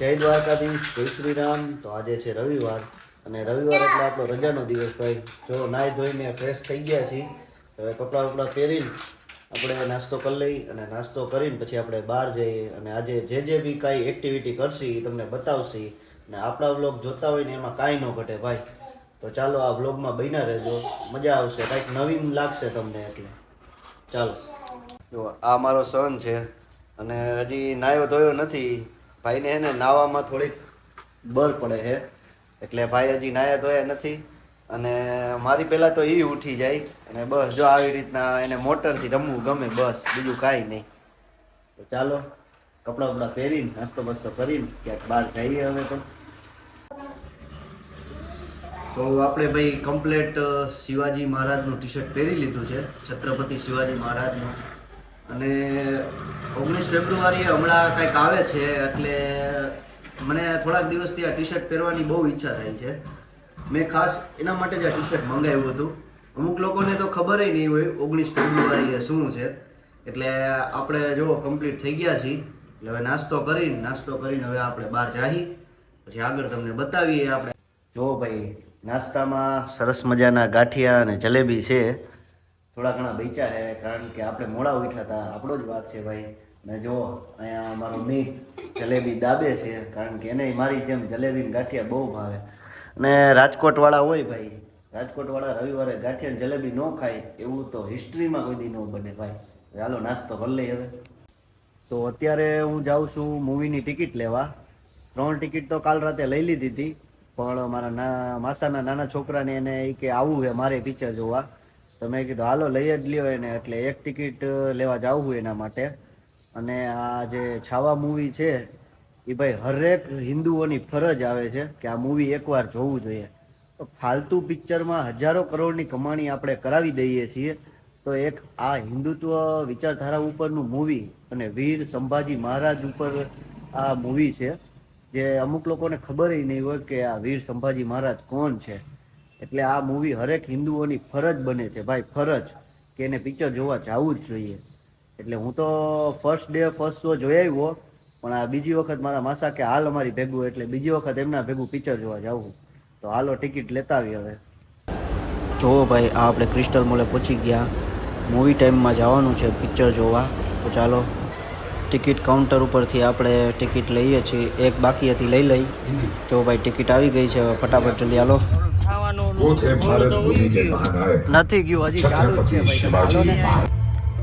જય દ્વારકાધીશ, જય શ્રી રામ. તો આજે છે રવિવાર અને રવિવાર એટલે આપણો રજાનો દિવસ ભાઈ. જો નાહી ધોઈને ફ્રેશ થઈ ગયા છીએ. હવે કપડાં વપડાં પહેરીને આપણે નાસ્તો કરી લઈ અને નાસ્તો કરીને પછી આપણે બહાર જઈએ અને આજે જે બી કાંઈ એક્ટિવિટી કરશી એ તમને બતાવશી. અને આપણા વ્લોગ જોતા હોય ને એમાં કાંઈ ન ઘટે ભાઈ. તો ચાલો આ વ્લોગમાં બન્યા રહેજો, મજા આવશે, કાંઈક નવીન લાગશે તમને. એટલે ચાલો. જો આ મારો સન છે અને હજી નાહ્યો ધોયો નથી. ભાઈને હે ને નાવામાં થોડીક બર પડે છે એટલે ભાઈ હજી નાહ્યા ધોયા નથી. અને મારી પહેલાં તો એ ઉઠી જાય અને બસ જો આવી રીતના એને મોટરથી રમવું ગમે, બસ બીજું કાંઈ નહીં. તો ચાલો કપડાં બપડા પહેરીને નાસ્તો બસ્તો કરીને ક્યાંક બહાર જઈએ હવે. તો આપણે ભાઈ કમ્પ્લેટ શિવાજી મહારાજનું ટી શર્ટ પહેરી લીધું છે, છત્રપતિ શિવાજી મહારાજનું. અને 19 ફેબ્રુઆરીએ હમણાં કંઈક આવે છે એટલે મને થોડાક દિવસથી આ ટી શર્ટ પહેરવાની બહુ ઈચ્છા થાય છે. મેં ખાસ એના માટે જ આ ટી શર્ટ મંગાવ્યું હતું. અમુક લોકોને તો ખબર નહીં હોય 19 ફેબ્રુઆરી એ શું છે. એટલે આપણે જો કમ્પ્લીટ થઈ ગયા છીએ એટલે હવે નાસ્તો કરીને હવે આપણે બહાર જઈએ, પછી આગળ તમને બતાવીએ. આપણે જો ભાઈ નાસ્તામાં સરસ મજાના ગાંઠિયા અને જલેબી છે. થોડા ઘણા બેચા છે કારણ કે આપણે મોડા ઉઠ્યા હતા, આપણો જ વાત છે ભાઈ. ને જો અહીંયા અમારો મિત જલેબી દાબે છે કારણ કે એને મારી જેમ જલેબી ને ગાંઠિયા બહુ ભાવે. અને રાજકોટવાળા હોય ભાઈ, રાજકોટવાળા રવિવારે ગાંઠિયા ને જલેબી ન ખાય એવું તો હિસ્ટ્રીમાં કોઈ દી ન બને ભાઈ. ચાલો નાસ્તો કરી લઈએ હવે. તો અત્યારે હું જાઉં છું મૂવીની ટિકિટ લેવા. 3 ટિકિટ તો કાલ રાતે લઈ લીધી હતી, પણ મારા માસાના નાના છોકરાને એને એ કે આવવું છે મારે પિક્ચર જોવા. તો મેં કીધું હાલો લઈ જ લ્યો એને, એટલે 1 ટિકિટ લેવા જાવું હોય એના માટે. અને આ જે છાવા મૂવી છે એ ભાઈ હરેક હિન્દુઓની ફરજ આવે છે કે આ મૂવી એકવાર જોવું જોઈએ. તો ફાલતુ પિક્ચરમાં હજારો કરોડની કમાણી આપણે કરાવી દઈએ છીએ, તો એક આ હિન્દુત્વ વિચારધારા ઉપરનું મૂવી અને વીર સંભાજી મહારાજ ઉપર આ મૂવી છે, જે અમુક લોકોને ખબર નહીં હોય કે આ વીર સંભાજી મહારાજ કોણ છે. એટલે આ મૂવી હરેક હિન્દુઓની ફરજ બને છે ભાઈ, ફરજ કે એને પિક્ચર જોવા જવું જ જોઈએ. એટલે હું તો ફર્સ્ટ ડે ફર્સ્ટ શો જોઈ આવ્યો, પણ આ બીજી વખત મારા માસા કે હાલ અમારી ભેગું, એટલે બીજી વખત એમના ભેગું પિક્ચર જોવા જવું. તો હાલો ટિકિટ લેતા આવી હવે. જો ભાઈ આ આપણે ક્રિસ્ટલ મોલે પહોંચી ગયા. મૂવી ટાઈમમાં જવાનું છે પિક્ચર જોવા. તો ચાલો ટિકિટ કાઉન્ટર ઉપરથી આપણે ટિકિટ લઈએ છીએ. એક બાકી હતી, લઈ લઈ. જો ભાઈ ટિકિટ આવી ગઈ છે, ફટાફટ જલ્દી હાલો. નથી ગયું હજી, ચાલુ જ છે ભાઈ.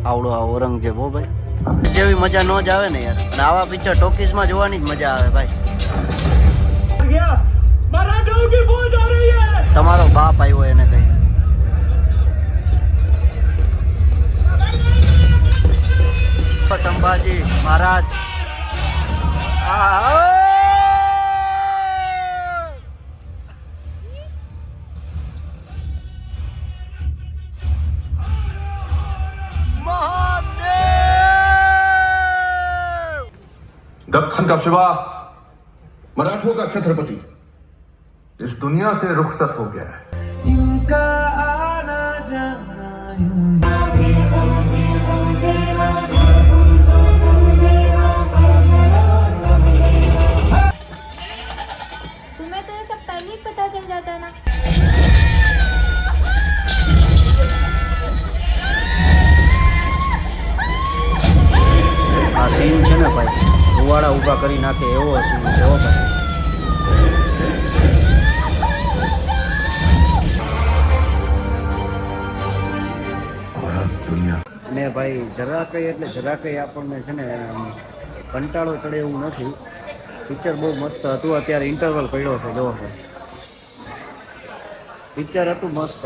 આવડો આ ઔરંગઝેબ હો ભાઈ, જેવી મજા ન જ આવે ને યાર. અને આવા પિક્ચર ટોકીઝમાં જોવાની જ મજા આવે ભાઈ. તમારો બાપ આવ્યો એને કઈ. સંભાજી મહારાજ दक्खन का शिवा, मराठों का छत्रपति इस दुनिया से रुखसत हो गया है. इनका आना जाना तुम्हें तो ये सब पहले ही पता चल जाता ना. આ સીન છે ને ભાઈ, રૂવાડા ઊભા કરી નાખે એવો સીન છે હો ભાઈ. ને ભાઈ જરા કંઈ આપણને છે ને કંટાળો ચડે એવું નથી. પિક્ચર બહુ મસ્ત હતું. અત્યારે ઇન્ટરવલ પડ્યો છે, જો પિક્ચર હતું મસ્ત,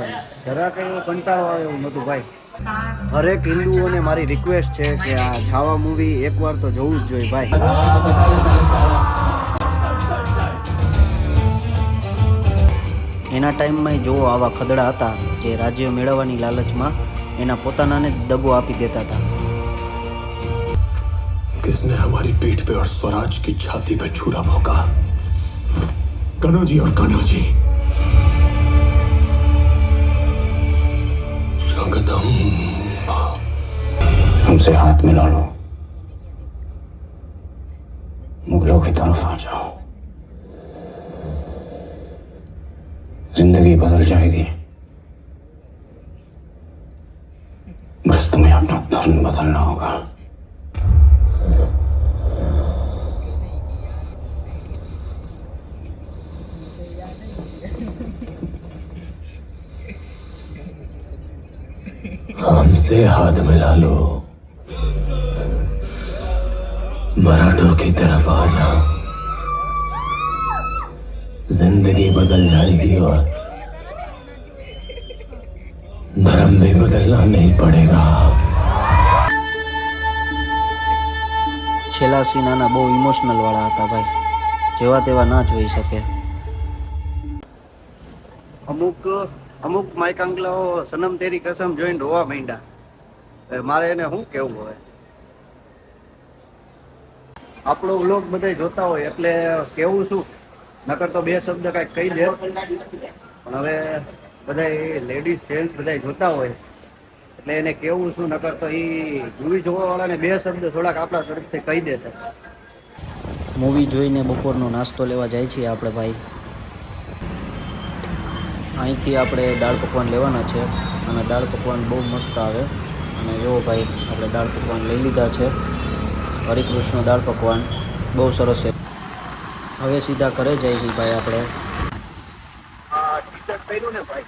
જરા કંઈ કંટાળો આવે એવું નહોતું ભાઈ. હરેક હિન્દુઓને મારી રિક્વેસ્ટ છે કે આ છાવા મૂવી એકવાર તો જોવું જ જોઈએ ભાઈ. એના ટાઈમમાં જો આવા ખદડા હતા જે રાજ્ય મેળવવાની લાલચમાં એના પોતાનાને દગો આપી દેતા હતા. किसने हमारी पीठ पे और स्वराज की छाती पे छुरा भोंका? कनौजी और कनौजी. स्वागतम. हमसे हाथ मिला लो. मुगलों की तरफ आ जाओ, जिंदगी बदल जाएगी। बस तुम्हें अपना धर्म बदलना होगा। हमसे हाथ मिला लो, मराठों की तरफ आ जाओ, जिंदगी बदल जाएगी और धर्म भी बदलना नहीं पड़ेगा। છેલ્લા સીન આના બહુ ઇમોશનલ વાળા હતા ભાઈ, જેવા તેવા ના જોઈ શકે. અમુક માયકાંગલાઓ સનમ તેરી કસમ જોઈને રોવા માંડ્યા. હવે મારે એને શું કેવું? હવે આપણો વ્લોગ બધા જોતા હોય એટલે કેવું શું, નકર તો બે શબ્દ કાંઈક કહી દે, પણ હવે બધા લેડીઝ જેન્ટ્સ બધા જોતા હોય એટલે એને કેવું શું, નકર તો એ મૂવી જોવાવાળાને બે શબ્દ થોડાક આપણા તરફથી કહી દેતા. મૂવી જોઈને બપોરનો નાસ્તો લેવા જાય છીએ આપણે ભાઈ. અહીંથી આપણે દાળ પકવાન લેવાના છે અને દાળ પકવાન બહુ મસ્ત આવે. અને જો ભાઈ આપણે દાળ પકવાન લઈ લીધા છે, હરિકૃષ્ણ દાળ પકવાન બહુ સરસ છે. હવે સીધા ઘરે જઈએ છીએ ભાઈ આપણે. આ ટી શર્ટ પહેર્યું ને ભાઈ,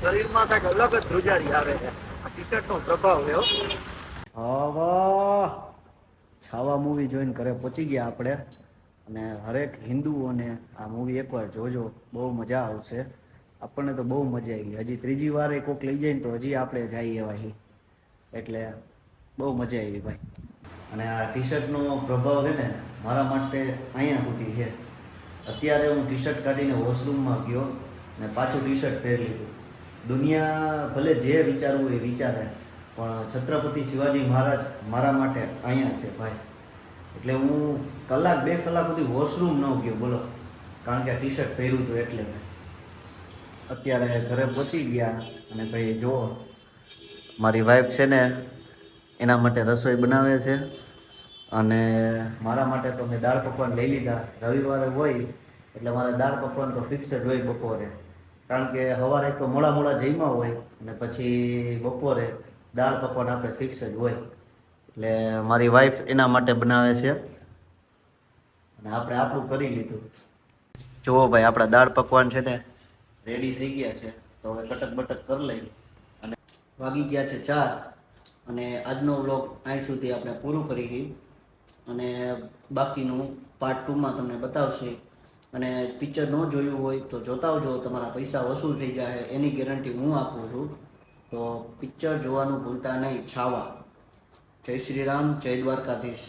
શરીરમાં કાંઈક અલગ જ ધ્રુજારી આવે છે. આ ટી શર્ટનો પ્રભાવ છે. હવે છાવા મૂવી જોઈને ઘરે પહોંચી ગયા આપણે. અને હરેક હિન્દુઓને આ મૂવી એકવાર જોજો, બહુ મજા આવશે. આપણને તો બહુ મજા આવી. હજી ત્રીજી વાર કોક લઈ જાય ને તો હજી આપણે જઈએ એવા હી, એટલે બહુ મજા આવી ભાઈ. અને આ ટી શર્ટનો પ્રભાવ છે ને મારા માટે અહીંયા સુધી છે. અત્યારે હું ટી શર્ટ કાઢીને વોશરૂમમાં ગયો ને પાછું ટી શર્ટ પહેરી લીધું. દુનિયા ભલે જે વિચારવું એ વિચારે, પણ છત્રપતિ શિવાજી મહારાજ મારા માટે અહીંયા છે ભાઈ. એટલે હું કલાક 2 કલાક સુધી વોશરૂમ ન ગયો બોલો, કારણ કે આ ટી શર્ટ પહેર્યું હતું એટલે. અત્યારે ઘરે પહોંચી ગયા અને ભાઈ જો મારી વાઈફ છે ને એના માટે રસોઈ બનાવે છે. અને મારા માટે તો મેં દાળ પકવાન લઈ લીધા. રવિવારે હોય એટલે મારે દાળ પકવાન તો ફિક્સ જ હોય બપોરે, કારણ કે સવારે તો મોડા જમ્યા હોય અને પછી બપોરે દાળ પકવાન આપણે ફિક્સ જ હોય. એટલે મારી વાઈફ એના માટે બનાવે છે અને આપણે આપણું કરી લીધું. જુઓ ભાઈ આપણા દાળ પકવાન છે ને રેડી થઈ ગયા છે, તો હવે કટક બટક કરી લઈ. અને વાગી ગયા છે 4 અને આજનો વ્લોગ અહીં સુધી આપણે પૂરું કરી. અને બાકીનું પાર્ટ 2માં તમને બતાવશે. અને પિક્ચર ન જોયું હોય તો જોતા આવજો, તમારા પૈસા વસૂલ થઈ જાય એની ગેરંટી હું આપું છું. તો પિક્ચર જોવાનું ભૂલતા નહીં. છાવા. જય શ્રી રામ, જય દ્વારકાધીશ.